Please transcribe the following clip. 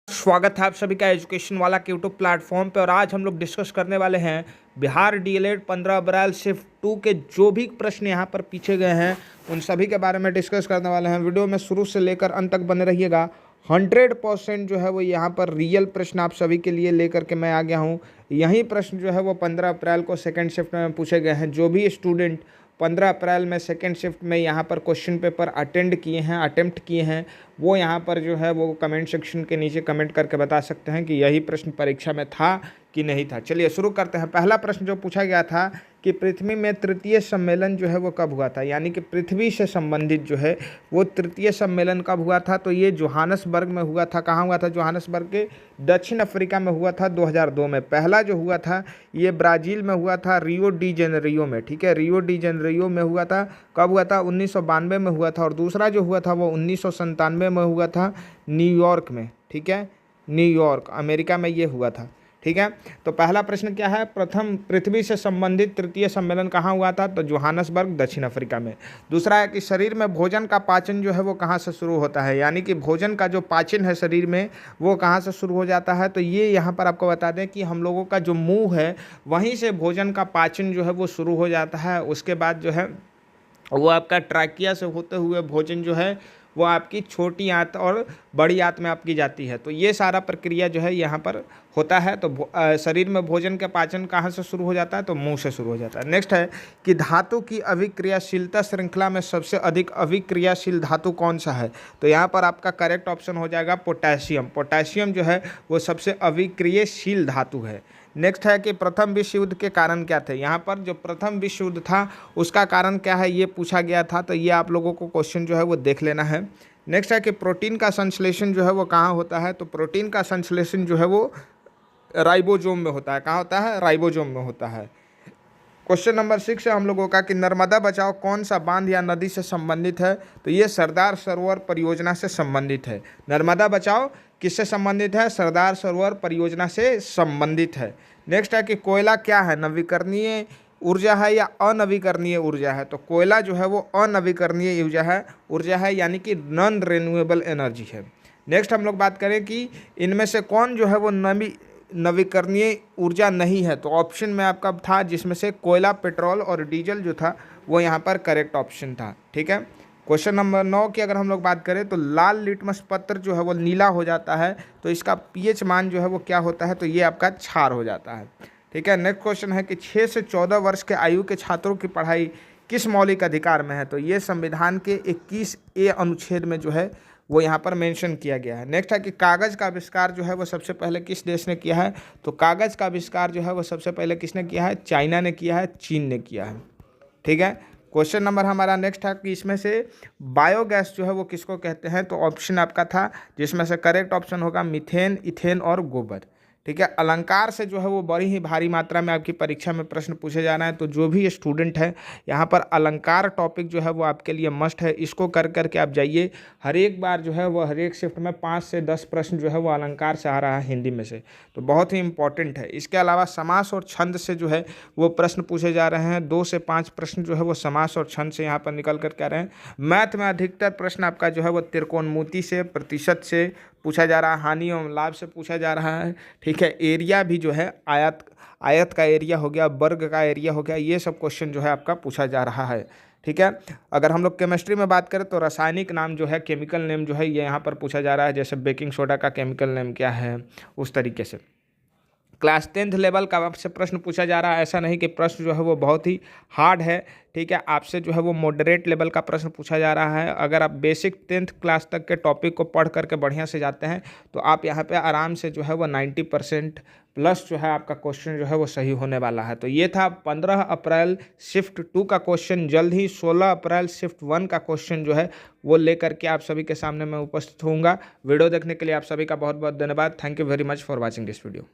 स्वागत है आप सभी का एजुकेशन वाला के यूट्यूब प्लेटफॉर्म पे। और आज हम लोग डिस्कस करने वाले हैं बिहार डीएलएड 15 अप्रैल शिफ्ट 2 के जो भी प्रश्न यहाँ पर पूछे गए हैं उन सभी के बारे में डिस्कस करने वाले हैं। वीडियो में शुरू से लेकर अंत तक बने रहिएगा। 100% जो है वो यहाँ पर रियल प्रश्न आप सभी के लिए लेकर के मैं आ गया हूँ। यही प्रश्न जो है वो 15 अप्रैल को सेकेंड शिफ्ट में पूछे गए हैं। जो भी स्टूडेंट 15 अप्रैल में सेकेंड शिफ्ट में यहाँ पर क्वेश्चन पेपर अटेम्प्ट किए हैं वो यहाँ पर जो है वो कमेंट सेक्शन के नीचे कमेंट करके बता सकते हैं कि यही प्रश्न परीक्षा में था कि नहीं था। चलिए शुरू करते हैं। पहला प्रश्न जो पूछा गया था कि पृथ्वी में तृतीय सम्मेलन जो है वो कब हुआ था, यानी कि पृथ्वी से संबंधित जो है वो तृतीय सम्मेलन कब हुआ था। तो ये जोहानसबर्ग में हुआ था। कहाँ हुआ था? जोहानसबर्ग के दक्षिण अफ्रीका में हुआ था 2002 में। पहला जो हुआ था ये ब्राज़ील में हुआ था, रियो डी जेनेरियो में। ठीक है, रियो डी जेनेरियो में हुआ था। कब हुआ था? 1992 में हुआ था। और दूसरा जो हुआ था वो 1997 में हुआ था, न्यूयॉर्क में। ठीक है, न्यूयॉर्क अमेरिका में ये हुआ था। ठीक है, तो पहला प्रश्न क्या है? प्रथम पृथ्वी से संबंधित तृतीय सम्मेलन कहाँ हुआ था? तो जोहानसबर्ग दक्षिण अफ्रीका में। दूसरा है कि शरीर में भोजन का पाचन जो है वो कहाँ से शुरू होता है, यानी कि भोजन का जो पाचन है शरीर में वो कहाँ से शुरू हो जाता है। तो ये यहाँ पर आपको बता दें कि हम लोगों का जो मुँह है वहीं से भोजन का पाचन जो है वो शुरू हो जाता है। उसके बाद जो है वो आपका ट्रैकिया से होते हुए भोजन जो है वो आपकी छोटी आंत और बड़ी आंत में आपकी जाती है। तो ये सारा प्रक्रिया जो है यहाँ पर होता है। तो शरीर में भोजन का पाचन कहाँ से शुरू हो जाता है? तो मुंह से शुरू हो जाता है। नेक्स्ट है कि धातु की अभिक्रियाशीलता श्रृंखला में सबसे अधिक अभिक्रियाशील धातु कौन सा है? तो यहाँ पर आपका करेक्ट ऑप्शन हो जाएगा पोटेशियम। पोटेशियम जो है वो सबसे अभिक्रियाशील धातु है। नेक्स्ट है कि प्रथम विश्व युद्ध के कारण क्या थे? यहाँ पर जो प्रथम विश्व युद्ध था उसका कारण क्या है ये पूछा गया था। तो ये आप लोगों को क्वेश्चन जो है वो देख लेना है। नेक्स्ट है कि प्रोटीन का संश्लेषण जो है वो कहाँ होता है? तो प्रोटीन का संश्लेषण जो है वो राइबोसोम में होता है। कहाँ होता है? राइबोसोम में होता है। क्वेश्चन नंबर 6 है हम लोगों का कि नर्मदा बचाओ कौन सा बांध या नदी से संबंधित है? तो ये सरदार सरोवर परियोजना से संबंधित है। नर्मदा बचाओ किससे संबंधित है? सरदार सरोवर परियोजना से संबंधित है। नेक्स्ट है कि कोयला क्या है? नवीकरणीय ऊर्जा है या अनवीकरणीय ऊर्जा है? तो कोयला जो है वो अनवीकरणीय ऊर्जा है यानी कि नॉन रिन्यूएबल एनर्जी है। नेक्स्ट हम लोग बात करें कि इनमें से कौन जो है वो नवीकरणीय ऊर्जा नहीं है। तो ऑप्शन में आपका था जिसमें से कोयला, पेट्रोल और डीजल जो था वो यहाँ पर करेक्ट ऑप्शन था। ठीक है, क्वेश्चन नंबर 9 की अगर हम लोग बात करें तो लाल लिटमस पत्र जो है वो नीला हो जाता है तो इसका पीएच मान जो है वो क्या होता है? तो ये आपका क्षार हो जाता है। ठीक है, नेक्स्ट क्वेश्चन है कि 6 से 14 वर्ष के आयु के छात्रों की पढ़ाई किस मौलिक अधिकार में है? तो ये संविधान के 21A अनुच्छेद में जो है वो यहाँ पर मेंशन किया गया है। नेक्स्ट है कि कागज़ का आविष्कार जो है वो सबसे पहले किस देश ने किया है? तो कागज़ का आविष्कार जो है वो सबसे पहले किसने किया है? चाइना ने किया है, चीन ने किया है। ठीक है, क्वेश्चन नंबर हमारा नेक्स्ट है कि इसमें से बायोगैस जो है वो किसको कहते हैं? तो ऑप्शन आपका था जिसमें से करेक्ट ऑप्शन होगा मीथेन, इथेन और गोबर। ठीक है, अलंकार से जो है वो बड़ी ही भारी मात्रा में आपकी परीक्षा में प्रश्न पूछे जाना है। तो जो भी स्टूडेंट है यहाँ पर अलंकार टॉपिक जो है वो आपके लिए मस्ट है। इसको कर करके आप जाइए। हर एक बार जो है वो हर एक शिफ्ट में 5 से 10 प्रश्न जो है वो अलंकार से आ रहा है हिंदी में से, तो बहुत ही इंपॉर्टेंट है। इसके अलावा समास और छंद से जो है वो प्रश्न पूछे जा रहे हैं। 2 से 5 प्रश्न जो है वो समास और छंद से यहाँ पर निकल करके आ रहे हैं। मैथ में अधिकतर प्रश्न आपका जो है वो त्रिकोणमिति से, प्रतिशत से पूछा जा रहा है, हानि एवं लाभ से पूछा जा रहा है। ठीक है, एरिया भी जो है आयत का एरिया हो गया, वर्ग का एरिया हो गया, ये सब क्वेश्चन जो है आपका पूछा जा रहा है। ठीक है, अगर हम लोग केमिस्ट्री में बात करें तो रासायनिक नाम जो है, केमिकल नेम जो है ये यहाँ पर पूछा जा रहा है। जैसे बेकिंग सोडा का केमिकल नेम क्या है, उस तरीके से। क्लास 10th लेवल का आपसे प्रश्न पूछा जा रहा है। ऐसा नहीं कि प्रश्न जो है वो बहुत ही हार्ड है। ठीक है, आपसे जो है वो मॉडरेट लेवल का प्रश्न पूछा जा रहा है। अगर आप बेसिक 10th क्लास तक के टॉपिक को पढ़ करके बढ़िया से जाते हैं तो आप यहाँ पे आराम से जो है वो 90% प्लस जो है आपका क्वेश्चन जो है वो सही होने वाला है। तो ये था 15 अप्रैल शिफ्ट 2 का क्वेश्चन। जल्द ही 16 अप्रैल शिफ्ट 1 का क्वेश्चन जो है वो लेकर के आप सभी के सामने मैं उपस्थित होऊंगा। वीडियो देखने के लिए आप सभी का बहुत बहुत धन्यवाद। Thank you very much for watching this video.